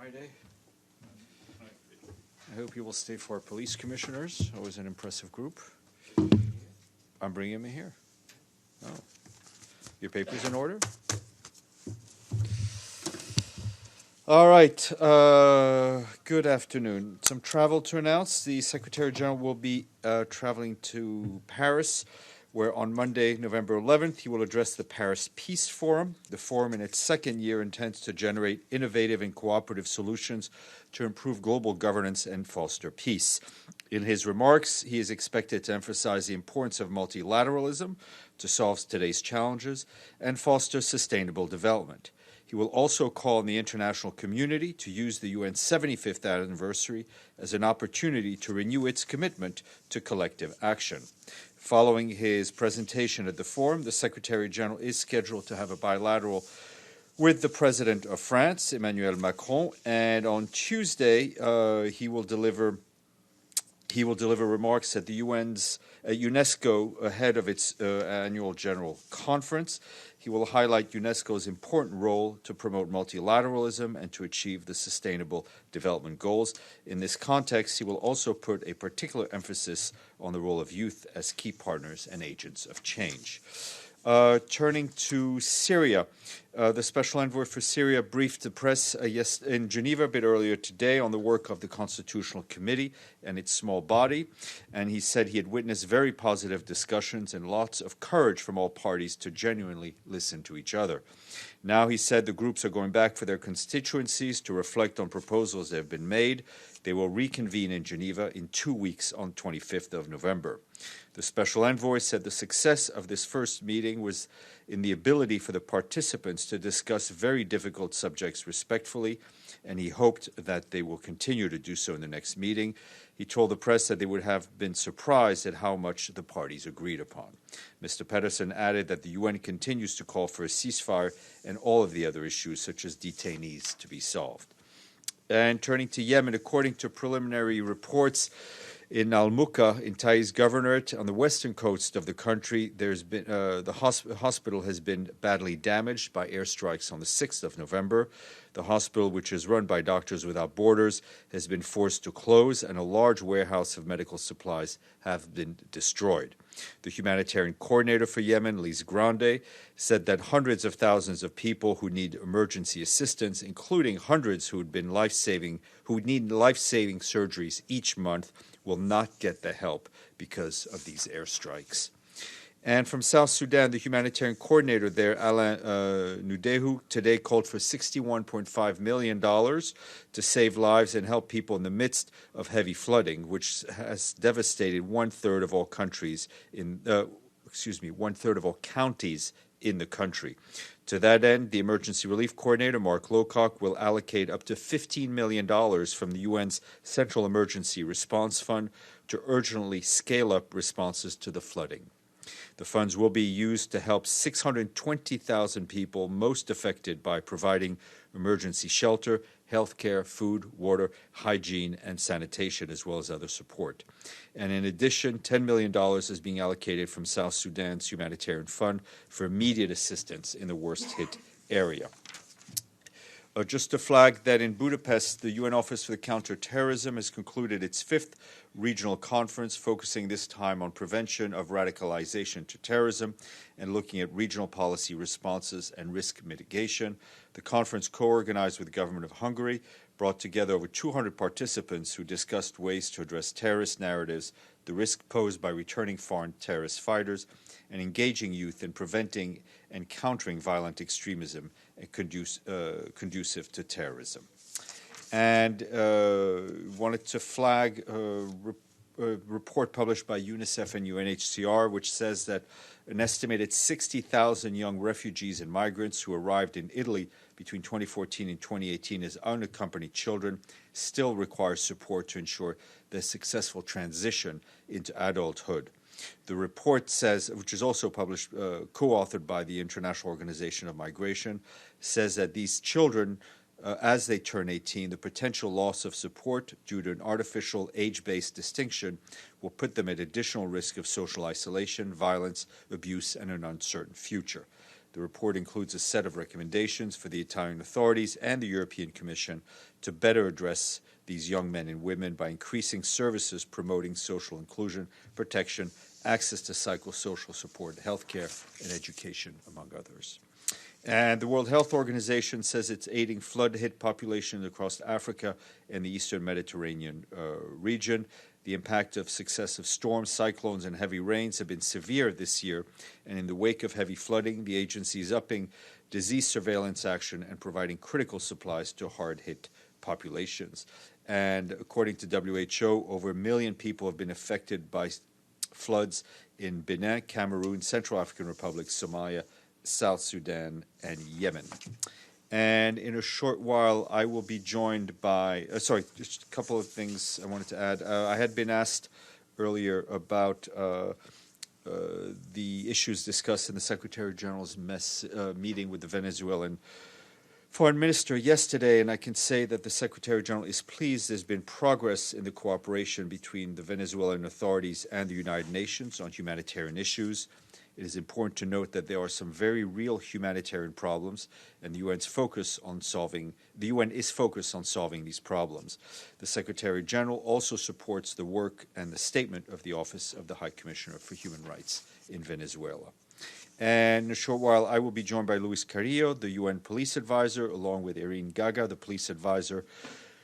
Friday. I hope you will stay for our police commissioners. Always an impressive group. I'm bringing him here. Oh. Your papers in order? All right. Good afternoon. Some travel to announce. The Secretary General will be traveling to Paris, where on Monday, November 11th, he will address the Paris Peace Forum. The forum, in its second year, intends to generate innovative and cooperative solutions to improve global governance and foster peace. In his remarks, he is expected to emphasize the importance of multilateralism to solve today's challenges and foster sustainable development. He will also call on the international community to use the UN's 75th anniversary as an opportunity to renew its commitment to collective action. Following his presentation at the forum, the Secretary General is scheduled to have a bilateral with the President of France, Emmanuel Macron, and on Tuesday he will deliver remarks at the UNESCO ahead of its annual General Conference. He will highlight UNESCO's important role to promote multilateralism and to achieve the Sustainable Development Goals. In this context, he will also put a particular emphasis on the role of youth as key partners and agents of change. Turning to Syria, the Special Envoy for Syria briefed the press in Geneva a bit earlier today on the work of the Constitutional Committee and its small body, and he said he had witnessed very positive discussions and lots of courage from all parties to genuinely listen to each other. Now, he said, the groups are going back for their constituencies to reflect on proposals that have been made. They will reconvene in Geneva in 2 weeks on 25th of November. The Special Envoy said the success of this first meeting was in the ability for the participants to discuss very difficult subjects respectfully, and he hoped that they will continue to do so in the next meeting. He told the press that they would have been surprised at how much the parties agreed upon. Mr. Pedersen added that the UN continues to call for a ceasefire and all of the other issues, such as detainees, to be solved. And turning to Yemen, according to preliminary reports, in Al-Muqa, in Taiz Governorate, on the western coast of the country, there's been the hospital has been badly damaged by airstrikes on the 6th of November. The hospital, which is run by Doctors Without Borders, has been forced to close, and a large warehouse of medical supplies have been destroyed. The humanitarian coordinator for Yemen, Lise Grande, said that hundreds of thousands of people who need emergency assistance, including hundreds who need life-saving surgeries each month, will not get the help because of these airstrikes. And from South Sudan, the humanitarian coordinator there, Alain Nudehu, today called for $61.5 million to save lives and help people in the midst of heavy flooding, which has devastated one-third of all counties in the country. To that end, the Emergency Relief Coordinator, Mark Lowcock, will allocate up to $15 million from the UN's Central Emergency Response Fund to urgently scale up responses to the flooding. The funds will be used to help 620,000 people most affected by providing emergency shelter, healthcare, food, water, hygiene, and sanitation, as well as other support. And in addition, $10 million is being allocated from South Sudan's humanitarian fund for immediate assistance in the worst-hit area. Just to flag that in Budapest, the UN Office for Counterterrorism has concluded its 5th regional conference, focusing this time on prevention of radicalization to terrorism and looking at regional policy responses and risk mitigation. The conference, co-organized with the government of Hungary, brought together over 200 participants who discussed ways to address terrorist narratives, the risk posed by returning foreign terrorist fighters, and engaging youth in preventing and countering violent extremism and conducive to terrorism. And wanted to flag a report published by UNICEF and UNHCR, which says that an estimated 60,000 young refugees and migrants who arrived in Italy between 2014 and 2018 as unaccompanied children still require support to ensure their successful transition into adulthood. The report says, which is also published, co-authored by the International Organization of Migration, says that these children, as they turn 18, the potential loss of support due to an artificial age-based distinction will put them at additional risk of social isolation, violence, abuse, and an uncertain future. The report includes a set of recommendations for the Italian authorities and the European Commission to better address these young men and women by increasing services promoting social inclusion, protection, access to psychosocial support, healthcare, and education, among others. And the World Health Organization says it's aiding flood-hit populations across Africa and the eastern Mediterranean region. The impact of successive storms, cyclones, and heavy rains have been severe this year, and in the wake of heavy flooding, the agency is upping disease surveillance action and providing critical supplies to hard-hit populations. And according to WHO, over 1 million people have been affected by floods in Benin, Cameroon, Central African Republic, Somalia, South Sudan, and Yemen. And in a short while, I will be joined by, just a couple of things I wanted to add. I had been asked earlier about the issues discussed in the Secretary General's meeting with the Venezuelan Foreign Minister yesterday, and I can say that the Secretary General is pleased there's been progress in the cooperation between the Venezuelan authorities and the United Nations on humanitarian issues. It is important to note that there are some very real humanitarian problems, and the UN is focused on solving these problems. The Secretary General also supports the work and the statement of the Office of the High Commissioner for Human Rights in Venezuela. And in a short while, I will be joined by Luis Carrillo, the UN Police Advisor, along with Erin Gaga, the Police Advisor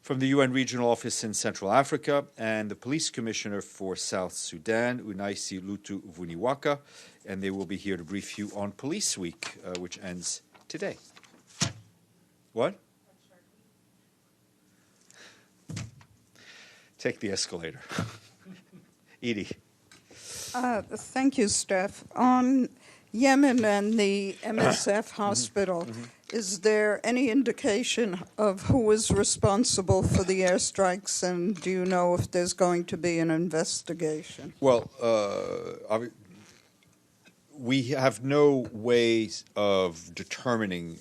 from the UN Regional Office in Central Africa, and the Police Commissioner for South Sudan, Unaisi Lutu Vuniwaka, and they will be here to brief you on Police Week, which ends today. What? Take the escalator. Edie. Thank you, Steph. On Yemen and the MSF hospital, is there any indication of who is responsible for the airstrikes, and do you know if there's going to be an investigation? Well, we have no ways of determining,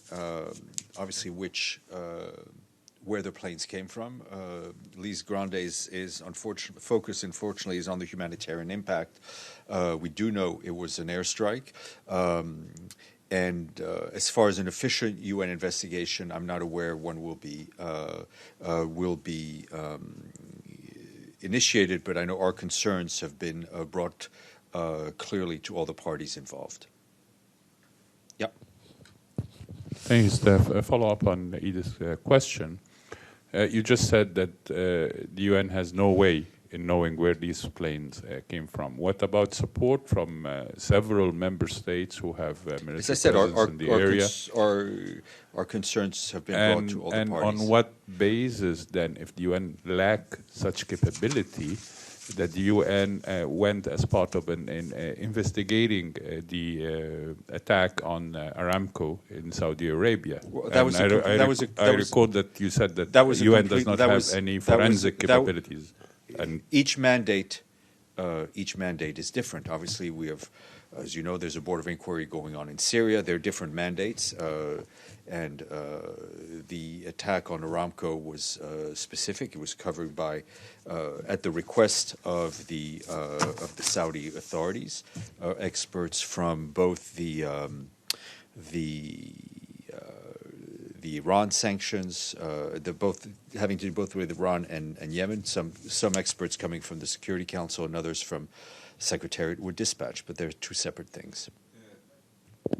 obviously, where the planes came from. Lise Grande's focus, unfortunately, is on the humanitarian impact. We do know it was an airstrike. And as far as an official UN investigation, I'm not aware one will be initiated, but I know our concerns have been brought clearly to all the parties involved. Yep. Thank you, Steph. A follow-up on Edith's question. You just said that the UN has no way in knowing where these planes came from. What about support from several member states who have military As I said, presence in the area? Our concerns have been brought to all the parties. And on what basis, then, if the UN lack such capability, that the UN went as part of investigating the attack on Aramco in Saudi Arabia? Well, I recall that you said that the UN does not have any forensic capabilities. And each mandate is different. Obviously, we have, as you know, there's a board of inquiry going on in Syria. There are different mandates, and the attack on Aramco was specific. It was covered by, at the request of the Saudi authorities, experts from both the Iran sanctions, having to do both with Iran and Yemen. Some experts coming from the Security Council and others from Secretariat were dispatched, but they're two separate things.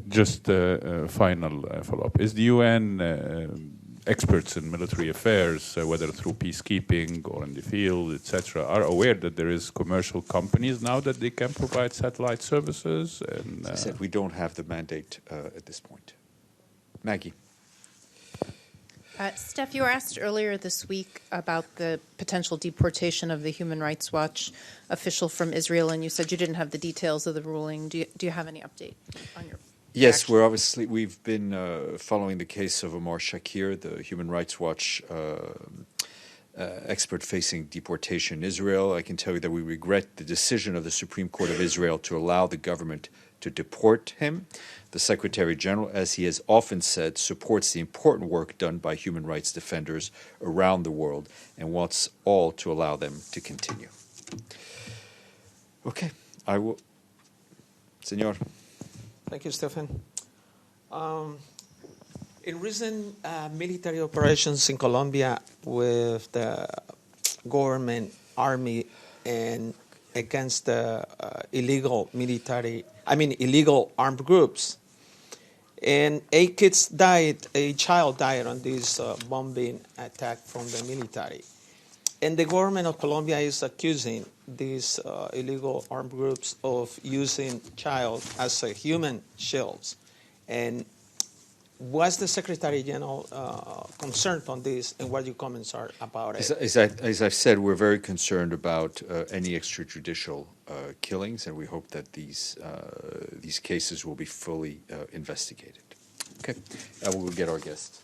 Just a final follow-up. Is the UN experts in military affairs, whether through peacekeeping or in the field, etc., are aware that there is commercial companies now that they can provide satellite services? And, as I said, we don't have the mandate at this point. Maggie. Steph, you were asked earlier this week about the potential deportation of the Human Rights Watch official from Israel, and you said you didn't have the details of the ruling. Do you have any update on your Yes, we've been following the case of Omar Shakir, the Human Rights Watch expert facing deportation in Israel. I can tell you that we regret the decision of the Supreme Court of Israel to allow the government to deport him. The Secretary General, as he has often said, supports the important work done by human rights defenders around the world and wants all to allow them to continue. Okay, I will. Senor. Thank you, Stéphane. In recent military operations in Colombia with the government army and against the illegal armed groups, and 8 kids died, a child died on this bombing attack from the military. And the government of Colombia is accusing these illegal armed groups of using child as a human shields. And was the Secretary General concerned on this, and what your comments are about it? As I've said, we're very concerned about any extrajudicial killings, and we hope that these cases will be fully investigated. Okay, we'll get our guest.